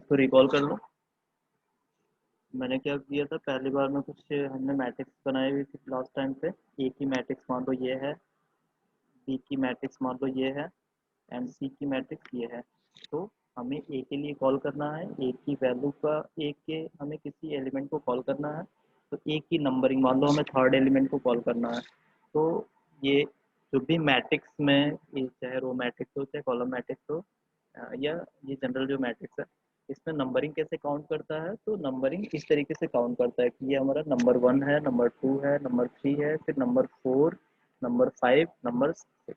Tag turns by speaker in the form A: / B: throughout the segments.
A: इसको रिकॉल कर लो। मैंने क्या किया था, पहली बार में कुछ हमने मैट्रिक्स बनाई हुई थी लास्ट टाइम पे। ए की मैट्रिक्स मान लो ये है, बी की मैट्रिक्स मान लो ये है, एंड सी की मैट्रिक्स ये है। तो हमें ए के लिए कॉल करना है, ए की वैल्यू का, ए के हमें किसी एलिमेंट को कॉल करना है। तो ए की नंबरिंग मान लो हमें थर्ड एलिमेंट को कॉल करना है। तो ये जो भी मैट्रिक्स में, ये चाहे रो मैट्रिक्स हो चाहे कॉलम मैट्रिक्स हो, या ये जनरल जो मैट्रिक्स है, इसमें नंबरिंग कैसे काउंट करता है। तो नंबरिंग इस तरीके से काउंट करता है कि ये हमारा नंबर 1 है, नंबर 2 है, नंबर 3 है, फिर नंबर 4, नंबर 5, नंबर 6।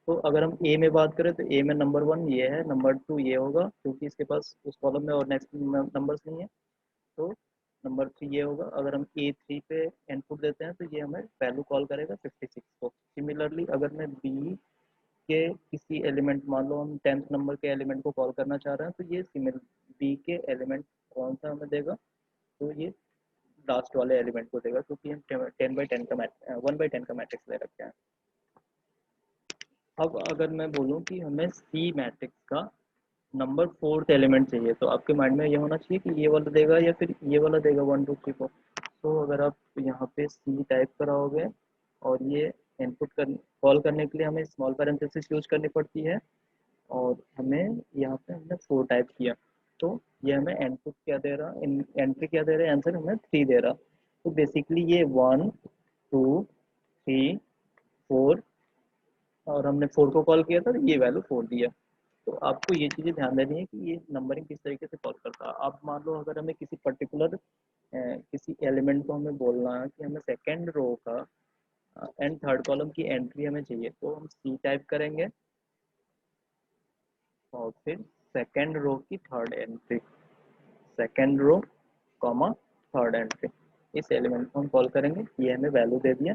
A: तो अगर हम ए में बात करें तो ए में नंबर 1 ये है, नंबर 2 ये होगा क्योंकि इसके पास उस कॉलम में और नेक्स्ट नंबर्स नहीं है। तो नंबर 3 ये होगा। अगर हम A3 पे इनपुट देते हैं तो ये हमें वैल्यू कॉल करेगा 56 को। सिमिलरली अगर मैं बी के किसी एलिमेंट, मान लो हम 10th नंबर के एलिमेंट को कॉल करना चाह रहे हैं, तो ये सिमिलर बी के एलिमेंट कौन सा हमें देगा, तो ये लास्ट वाले एलिमेंट को देगा क्योंकि हम 10/10 का 1/10 का मैट्रिक्स ले रखे हैं। अब अगर मैं बोलूँ कि हमें सी मैट्रिक्स का नंबर 4th एलिमेंट चाहिए, तो आपके माइंड में ये होना चाहिए कि ये वाला देगा या फिर ये वाला देगा 1 2 3 4। तो अगर आप यहाँ पे सी टाइप कराओगे और ये इनपुट कर कॉल करने के लिए हमें स्मॉल पैरेंथेसिस यूज करनी पड़ती है, और हमें यहाँ पे हमने 4 टाइप किया। तो ये हमें इनपुट क्या दे रहा, एंट्री क्या दे रहा है, आंसर हमें 3 दे रहा। तो बेसिकली ये 1 2 3 4, और हमने 4 को कॉल किया था तो ये वैल्यू 4 दिया। तो आपको ये चीज़ें ध्यान देनी है कि ये नंबरिंग किस तरीके से कॉल करता है। आप मान लो अगर हमें किसी पर्टिकुलर किसी एलिमेंट को हमें बोलना है कि हमें सेकेंड रो का एंड थर्ड कॉलम की एंट्री हमें चाहिए, तो हम सी टाइप करेंगे और फिर सेकेंड रो की third entry, second row comma third entry, इस एलिमेंट को हम कॉल करेंगे। ये हमें वैल्यू दे दिया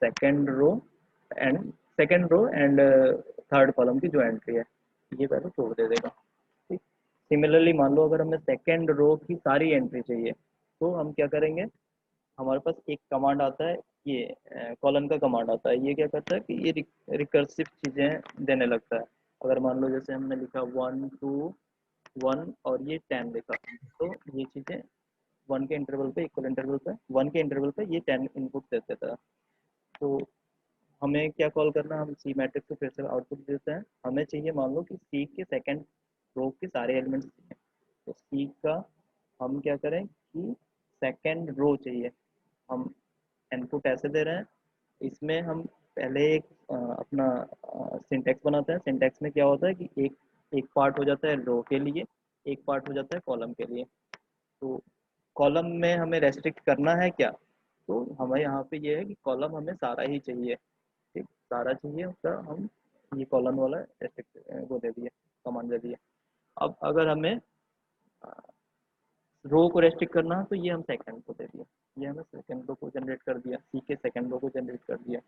A: second row and third column की जो एंट्री है, ये वैल्यू छोड़ दे देगा। ठीक। सिमिलरली मान लो अगर हमें सेकेंड रो की सारी एंट्री चाहिए, तो हम क्या करेंगे, हमारे पास एक कमांड आता है, ये कॉलन का कमांड आता है। ये क्या करता है कि ये रिकर्सिव चीज़ें देने लगता है। अगर मान लो जैसे हमने लिखा 1 2 1 और ये 10 लिखा, तो ये चीज़ें 1 के इंटरवल पे, इक्वल इंटरवल पे, 1 के इंटरवल पे ये 10 इनपुट देते था। तो हमें क्या कॉल करना, हम सी मैट्रिक्स को फिर से आउटपुट देते हैं। हमें चाहिए मान लो कि सी के सेकंड रो के सारे एलिमेंट्स चाहिए। तो सी का हम क्या करें कि सेकंड रो चाहिए, हम इनपुट ऐसे दे रहे हैं। इसमें हम पहले एक अपना सिंटेक्स बनाते हैं। सिंटेक्स में क्या होता है कि एक एक पार्ट हो जाता है रो के लिए, एक पार्ट हो जाता है कॉलम के लिए। तो कॉलम में हमें रेस्ट्रिक्ट करना है क्या, तो हमें यहाँ पे ये है कि कॉलम हमें सारा ही चाहिए। ठीक, सारा चाहिए उसका, हम ये कॉलम वाला रेस्ट्रिक्ट वो दे दिए, कमांड दे दिए। अब अगर हमें रो को रेस्ट्रिक्ट करना है तो ये हम सेकंड को दे दिया, ये हमें सेकंड रो को जनरेट कर दिया, सी के सेकंड रो को जनरेट कर दिया।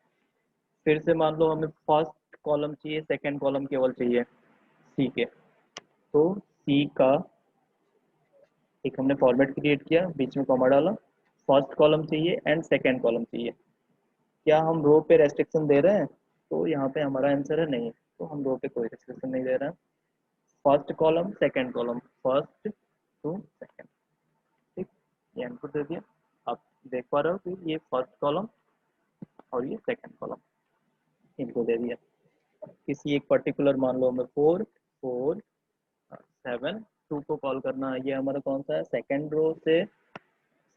A: फिर से मान लो हमें फर्स्ट कॉलम चाहिए, सेकंड कॉलम केवल चाहिए सी के, तो सी का एक हमने फॉर्मेट क्रिएट किया, बीच में कॉमा डाला, फर्स्ट कॉलम चाहिए एंड सेकंड कॉलम चाहिए। क्या हम रो पे रेस्ट्रिक्शन दे रहे हैं, तो यहाँ पे हमारा आंसर है नहीं, तो हम रो पे कोई रेस्ट्रिक्शन नहीं दे रहे हैं। First column second column, first to second. ठीक, ये इनपुट दे दिया। आप देख पा रहे हो कि ये फर्स्ट कॉलम और ये सेकंड कॉलम इनको दे दिया। किसी एक पर्टिकुलर मान लो हमें 4 4 7 2 को कॉल करना है, ये हमारा कौन सा है, सेकंड रो से,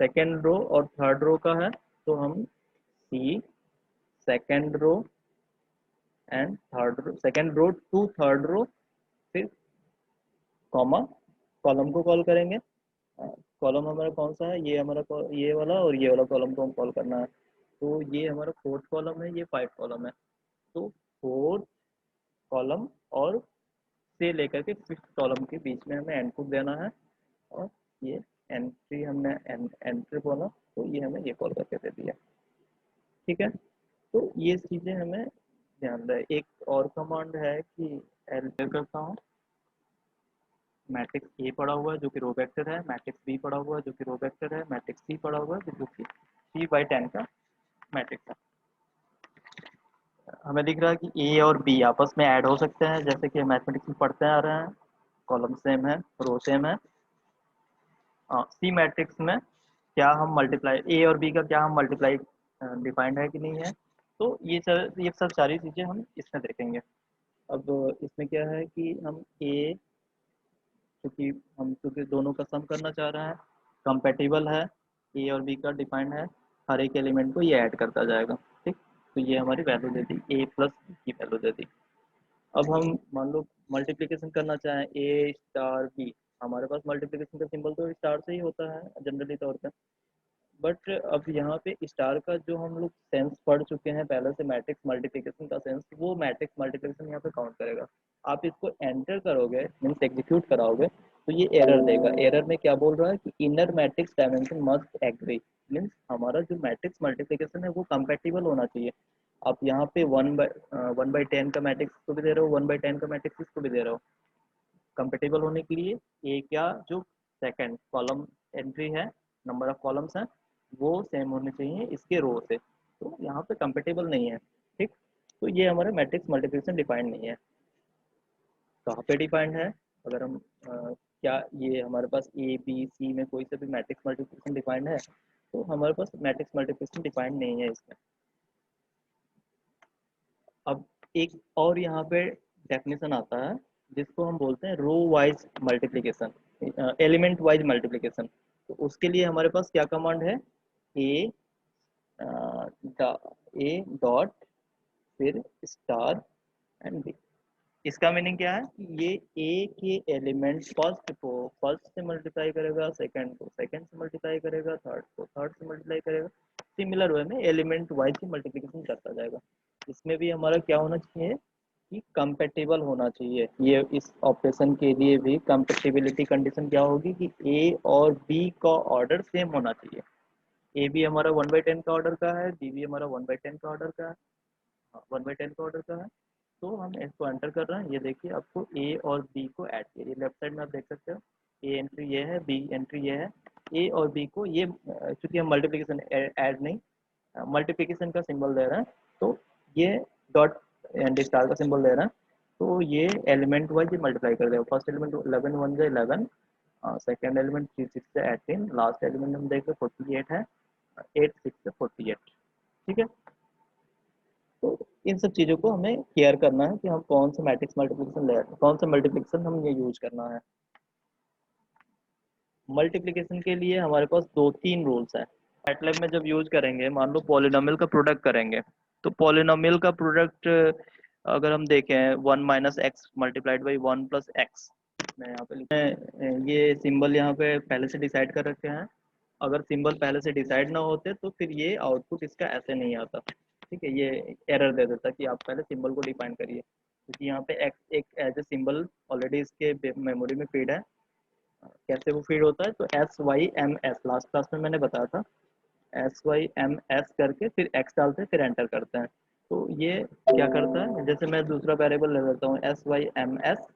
A: सेकंड रो और थर्ड रो का है। तो हम सी second row and third row, second row to third row, फिर कॉमा कॉलम को कॉल करेंगे। कॉलम हमारा कौन सा है, ये हमारा ये वाला और ये वाला कॉलम को हम कॉल करना है। तो ये हमारा फोर्थ कॉलम है, ये 5 कॉलम है। तो फोर्थ कॉलम और से लेकर के 5th कॉलम के बीच में हमें इनपुट देना है, और ये एंट्री हमने एंट्री बोला, तो ये हमें ये कॉल करके दे दिया। ठीक है, तो ये चीज़ें हमें ध्यान रहे। एक और कमांड है कि एल करता हूँ, मैट्रिक्स ए पड़ा हुआ है जो कि रो वेक्टर है, मैट्रिक्स बी पड़ा हुआ है जो कि रो वेक्टर है, मैट्रिक्स सी पड़ा हुआ है जो कि 3/10 का मैट्रिक्स है। हमें दिख रहा है कि ए और बी आपस में ऐड हो सकते हैं, जैसे कि मैथमेटिक्स में पढ़ते आ रहे हैं, कॉलम सेम है, रो सेम है। सी मैट्रिक्स में क्या हम मल्टीप्लाई ए और बी का क्या हम मल्टीप्लाई डिफाइंड है कि नहीं है। तो ये सब सारी चीज़ें हम इसमें देखेंगे। अब इसमें क्या है कि हम ए, क्योंकि दोनों का सम करना चाह रहे हैं, कंपेटिबल है, ए और बी का डिफाइंड है, हर एक एलिमेंट को ये ऐड करता जाएगा। ठीक, तो ये हमारी वैल्यू दे दी, ए प्लस बी की वैल्यू दे दी। अब हम मान लो मल्टीप्लिकेशन करना चाहें ए स्टार बी, हमारे पास मल्टीप्लिकेशन का सिंबल तो स्टार से ही होता है जनरली तौर पे। बट अब यहाँ पे स्टार का जो हम लोग सेंस पढ़ चुके हैं पहले से, मैट्रिक्स मल्टीप्लिकेशन का सेंस, वो मैट्रिक्स मल्टीप्लिकेशन यहाँ पे काउंट करेगा। आप इसको एंटर करोगे, मीन्स एग्जीक्यूट कराओगे, तो ये एरर देगा। एरर में क्या बोल रहा है कि inner matrix dimension must agree, means हमारा जो मैट्रिक्स मल्टीप्लिकेशन है वो कंपेटिबल होना चाहिए। आप यहाँ पे 1/10 का मैट्रिक्स को भी दे रहे हो, 1/10 का मैट्रिक्स इसको भी दे रहे हो। कंपेटिबल होने के लिए ए क्या जो सेकंड कॉलम एंट्री है, नंबर ऑफ कॉलम्स हैं, वो सेम होने चाहिए इसके रो से। तो यहाँ पे कंपेटिबल नहीं है। ठीक, तो ये हमारा मैट्रिक्स मल्टीप्लिकेशन डिफाइंड नहीं है। कहाँ पे डिफाइंड है? अगर हम क्या ये हमारे पास ए बी सी में कोई से भी मैट्रिक्स मल्टीप्लिकेशन डिफाइंड है? तो हमारे पास मैट्रिक्स मल्टीप्लिकेशन डिफाइंड नहीं है इसमें। अब एक और यहाँ पे डेफिनेशन आता है जिसको हम बोलते हैं row wise multiplication, element wise multiplication. तो उसके लिए हमारे पास क्या कमांड है? ए ए डॉट फिर स्टार एंड बी। इसका मीनिंग क्या है कि ये ए के एलिमेंट फर्स्ट को फर्स्ट से मल्टीप्लाई करेगा, सेकंड को सेकंड से मल्टीप्लाई करेगा, थर्ड को थर्ड से मल्टीप्लाई करेगा। सिमिलर वे में एलिमेंट वाइज ही मल्टीप्लिकेशन करता जाएगा। इसमें भी हमारा क्या होना चाहिए कि कंपेटिबल होना चाहिए। ये इस ऑपरेशन के लिए भी कंपेटिबिलिटी कंडीशन क्या होगी कि ए और बी का ऑर्डर सेम होना चाहिए। ए भी हमारा 1/10 का ऑर्डर का है, बी भी हमारा 1/10 का ऑर्डर का है, 1/10 का ऑर्डर का है। तो हम इसको एंटर कर रहे हैं, ये देखिए आपको ए और बी को ऐड किया, ये लेफ्ट साइड में आप देख सकते हो। ए एंट्री ये है, बी एंट्री ये है। ए और बी को ये चूंकि हम मल्टीप्लिकेशन ऐड नहीं, मल्टीप्लिकेशन का सिंबल दे रहे हैं, तो ये डॉट एंड स्टार का सिंबल दे रहे हैं, तो ये एलिमेंट वाइज मल्टीप्लाई कर देगा। फर्स्ट एलिमेंट 11 1 जा 11, सेकेंड एलिमेंट 3 6 से 18, लास्ट एलिमेंट हम देख रहे 48 है, 8 6 से 48। ठीक है, तो इन सब चीज़ों को हमें केयर करना है कि हम कौन सा मैट्रिक्स मल्टीप्लिकेशन ले, कौन सा मल्टीप्लिकेशन हम ये यूज करना है। मल्टीप्लिकेशन के लिए हमारे पास 2-3 रूल्स हैं। मैटलैब में जब यूज करेंगे, मान लो पॉलिनोमियल का प्रोडक्ट करेंगे, तो पॉलिनोमियल का प्रोडक्ट अगर हम देखें 1 minus x multiplied by 1 plus x, मैं यहाँ पे ये सिंबल यहाँ पे पहले से डिसाइड कर रखे हैं। अगर सिंबल पहले से डिसाइड ना होते तो फिर ये आउटपुट इसका ऐसे नहीं आता। ठीक है, ये एरर दे देता कि आप पहले सिंबल को डिफाइन करिए, क्योंकि यहाँ पे एक्स एक एज ए सिंबल ऑलरेडी इसके मेमोरी में फीड है। कैसे वो फीड होता है? तो SYMS लास्ट क्लास में मैंने बताया था, SYMS करके फिर एक्स डालते हैं, फिर एंटर करते हैं। तो ये क्या करता है, जैसे मैं दूसरा वेरिएबल ले लेता हूँ SYMS,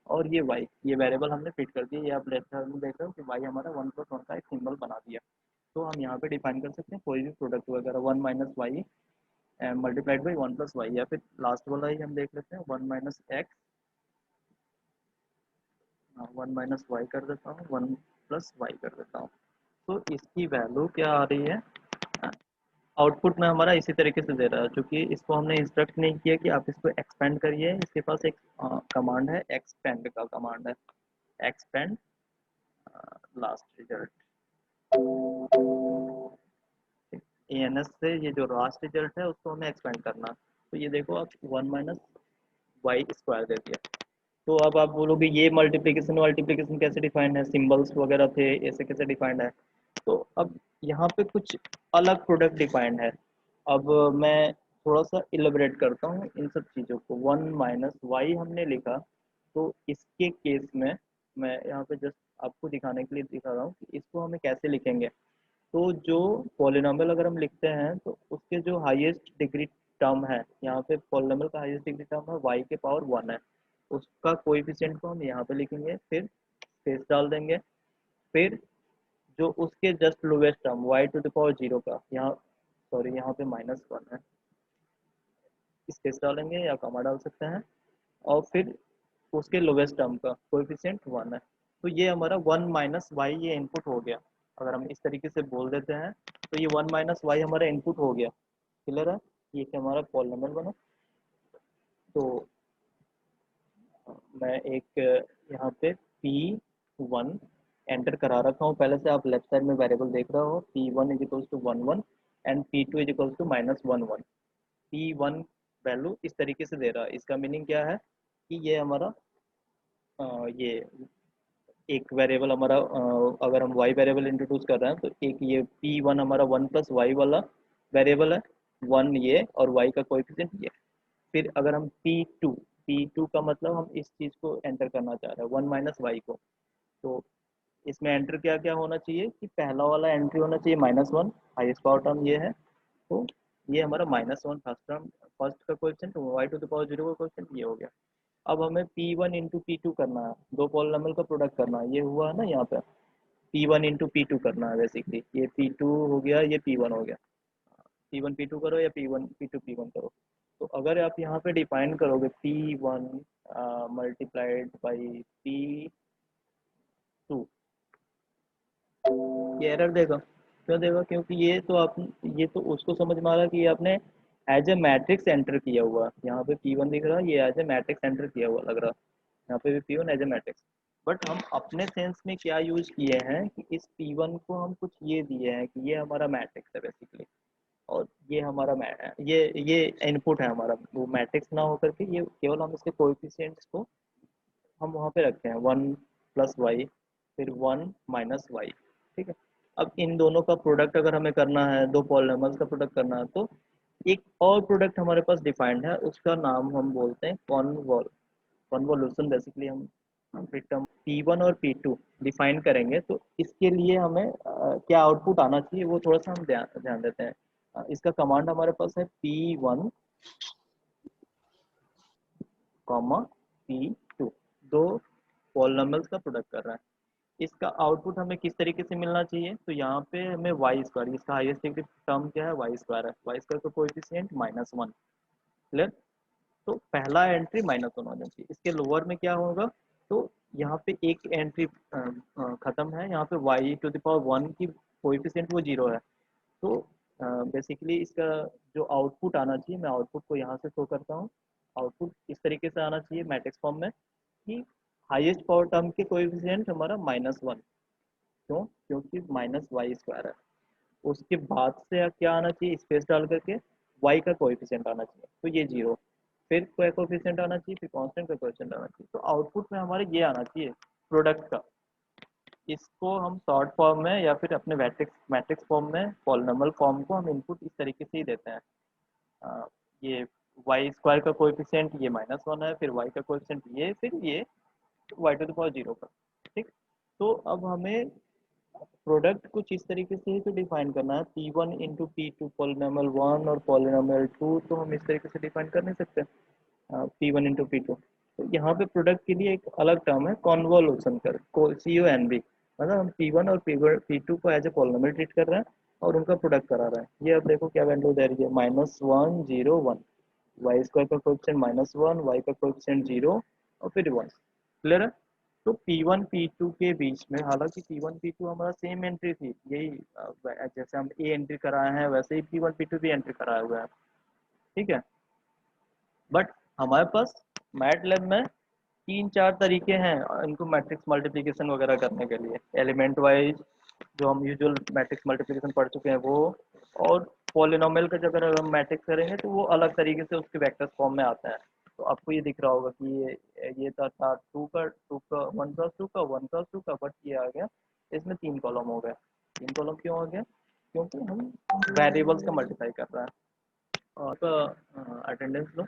A: और ये वाई, ये वेरिएबल हमने फिट कर दिया। ये आप लेफ्ट साइड में देख रहे हो कि वाई हमारा 1+1 का एक सिंबल बना दिया। तो हम यहाँ पे डिफाइन कर सकते हैं कोई भी प्रोडक्ट वगैरह, 1 minus Y multiplied by 1 plus Y, या फिर लास्ट वाला ही हम देख लेते हैं 1 माइनस एक्स, 1 माइनस वाई कर देता हूँ, 1 प्लस वाई कर देता हूँ। तो इसकी वैल्यू क्या आ रही है? आउटपुट में हमारा इसी तरीके से दे रहा है, क्योंकि इसको हमने इंस्ट्रक्ट नहीं किया कि आप इसको एक्सपेंड करिए। इसके पास एक कमांड है, एक्सपेंड का कमांड है, एक्सपेंड लास्ट रिजल्ट। ANS से ये जो लास्ट रिजल्ट है उसको हमें एक्सपेंड करना। तो ये देखो आप 1 माइनस वाई स्क्वायर दे दिया। तो अब आप बोलोगे ये मल्टीप्लिकेशन मल्टीप्लिकेशन कैसे डिफाइंड है, सिंबल्स वगैरह थे, ऐसे कैसे डिफाइंड है? तो अब यहाँ पे कुछ अलग प्रोडक्ट डिफाइंड है। अब मैं थोड़ा सा इलेबरेट करता हूँ इन सब चीज़ों को। 1 माइनस वाई हमने लिखा, तो इसके केस में मैं यहाँ पे जस्ट आपको दिखाने के लिए दिखा रहा हूँ कि इसको हमें कैसे लिखेंगे। तो जो पॉलिनोमियल अगर हम लिखते हैं तो उसके जो हाईएस्ट डिग्री टर्म है, यहाँ पे पॉलिनोमियल का हाईएस्ट डिग्री टर्म है y के पावर 1 है, उसका कोएफिशिएंट को हम यहाँ पे लिखेंगे, फिर स्पेस डाल देंगे। फिर जो उसके जस्ट लोवेस्ट टर्म y⁻0 का, यहाँ सॉरी यहाँ पे -1 है, स्पेस डालेंगे या कॉमा डाल सकते हैं, और फिर उसके लोवेस्ट टर्म का कोएफिशिएंट 1 है। तो ये हमारा 1 माइनस वाई ये इनपुट हो गया। अगर हम इस तरीके से बोल देते हैं तो ये 1 माइनस वाई हमारा इनपुट हो गया। क्लियर है? ये क्या हमारा पॉलिनॉमियल बना। तो मैं एक यहाँ पे P1 एंटर करा रखा हूँ पहले से। आप लेफ्ट साइड में वेरिएबल देख रहे हो, P1 is equals to 1 1 and P2 is equals to -1 1। P1 value इस तरीके से दे रहा है। इसका मीनिंग क्या है कि ये हमारा ये एक वेरिएबल हमारा अगर हम y वेरिएबल इंट्रोड्यूस कर रहे हैं तो एक ये P1 हमारा 1 प्लस वाई वाला वेरिएबल है, 1 ये और y का कोएफिशिएंट ये। फिर अगर हम P2 का मतलब हम इस चीज़ को एंटर करना चाह रहे हैं 1 माइनस वाई को। तो इसमें एंटर क्या क्या होना चाहिए कि पहला वाला एंट्री होना चाहिए -1, हाईएस्ट पावर टर्म ये है। तो ये हमारा -1 फर्स्ट टर्म, फर्स्ट का coefficient, Y to the power 0 का कोएफिशिएंट ये हो गया। अब हमें P1 इंटू P2 करना है, दो पॉलिनॉमियल का प्रोडक्ट करना है। ये हुआ है ना यहाँ पे, P1 इंटू P2 करना है बेसिकली। ये P2 हो गया, ये P1 हो गया। P1 P2 करो या P1 P2 P1 करो। तो अगर आप यहाँ पे डिफाइन करोगे P1 मल्टीप्लाइड बाई P2, ये एरर देगा। क्यों देगा? क्योंकि ये तो आप, ये तो उसको समझ में आ रहा कि ये आपने एज ए मैट्रिक्स एंटर किया हुआ। यहाँ पे P1 दिख रहा है, ये एज ए मैट्रिक्स एंटर किया हुआ लग रहा। यहाँ पे भी P1 as a matrix. But हम अपने सेंस में क्या यूज किए हैं कि इस P1 को हम कुछ ये दिए हैं कि ये हमारा मैट्रिक्स है बेसिकली, और ये हमारा ये इनपुट है हमारा। वो मैट्रिक्स ना होकर के ये केवल हम इसके कोएफिशिएंट्स को हम वहाँ पे रखते हैं 1 प्लस वाई, फिर 1 माइनस वाई। ठीक है? अब इन दोनों का प्रोडक्ट अगर हमें करना है, दो पॉलिनॉमियल्स का प्रोडक्ट करना है, तो एक और प्रोडक्ट हमारे पास डिफाइंड है, उसका नाम हम बोलते हैं कॉन्वोल्यूशन। बेसिकली हम टर्म P1 और P2 डिफाइन करेंगे। तो इसके लिए हमें क्या आउटपुट आना चाहिए वो थोड़ा सा हम ध्यान देते हैं। इसका कमांड हमारे पास है P1 कॉमा P2, दो पॉलिनॉमियल्स का प्रोडक्ट कर रहा है। इसका आउटपुट हमें किस तरीके से मिलना चाहिए? तो यहाँ पे हमें वाई स्क्वायर, इसका हाईएस्ट डिग्री टर्म क्या है? वाई स्क्वायर है। वाई स्क्वायर का कोएफिशिएंट -1। क्लियर? तो पहला एंट्री -1 होना चाहिए। इसके लोअर में क्या होगा? तो यहाँ पे एक एंट्री खत्म है, यहाँ पे y टू द पावर 1 की कोएफिशिएंट वो 0 है। तो बेसिकली इसका जो आउटपुट आना चाहिए, मैं आउटपुट को यहाँ से शो करता हूँ। आउटपुट इस तरीके से आना चाहिए मैट्रिक्स फॉर्म में कि हाईएस्ट पावर टर्म के कोएफिशिएंट हमारा -1। क्यों? क्योंकि माइनस वाई स्क्वायर है। उसके बाद से क्या आना चाहिए? स्पेस डाल करके y का कोएफिशिएंट आना चाहिए, तो ये 0। फिर क्या कोएफिशिएंट आना चाहिए? फिर कांस्टेंट का कोएफिशिएंट आना चाहिए। तो आउटपुट में हमारे ये आना चाहिए प्रोडक्ट का। इसको हम शॉर्ट फॉर्म में या फिर अपने मैट्रिक्स फॉर्म में, पॉलिनॉमियल फॉर्म को हम इनपुट इस तरीके से ही देते हैं। ये वाई स्क्वायर का कोएफिशिएंट ये -1 है, फिर y का कोएफिशिएंट ये, फिर ये y टू द पावर 0 का। ठीक? तो अब हमें प्रोडक्ट कुछ इस तरीके से ही तो डिफाइन करना है। P1 इंटू P2, पॉलिनॉमियल 1 और पॉलिनॉमियल 2 तो हम इस तरीके से डिफाइन कर नहीं सकते। P1 इंटू P2, तो यहाँ पे प्रोडक्ट के लिए एक अलग टर्म है कॉन्वोल्यूशन कर, CONV। मतलब हम P1 और P2 को एज ए पॉलिनॉमियल ट्रीट कर रहे हैं और उनका प्रोडक्ट करा रहे हैं। ये अब देखो क्या वैल्यू दे रही है, -1 0 1। वाई स्क्वायर का कोएफिशिएंट -1, वाई का कोएफिशिएंट 0 और फिर 1। क्लियर है? तो P1 P2 के बीच में, हालांकि P1 P2 हमारा सेम एंट्री थी, यही जैसे हम ए एंट्री कराए हैं वैसे ही P1 P2 भी एंट्री कराए हुए हैं। ठीक है? बट हमारे पास मैटलैब में 3-4 तरीके हैं इनको मैट्रिक्स मल्टीप्लिकेशन वगैरह करने के लिए। एलिमेंट वाइज जो हम यूजुअल मैट्रिक्स मल्टीप्लिकेशन पढ़ चुके हैं वो, और पॉलिनॉमियल का जो अगर हम मैट्रिक्स करेंगे तो वो अलग तरीके से उसके वेक्टर्स फॉर्म में आता है। तो आपको ये दिख रहा होगा कि ये था 2 का 1+2 का 1+2 का, बट ये आ गया इसमें 3 कॉलम हो गए। 3 कॉलम क्यों हो गया? क्योंकि हम वेरिएबल्स का मल्टीप्लाई कर रहे हैं। तो अटेंडेंस लो।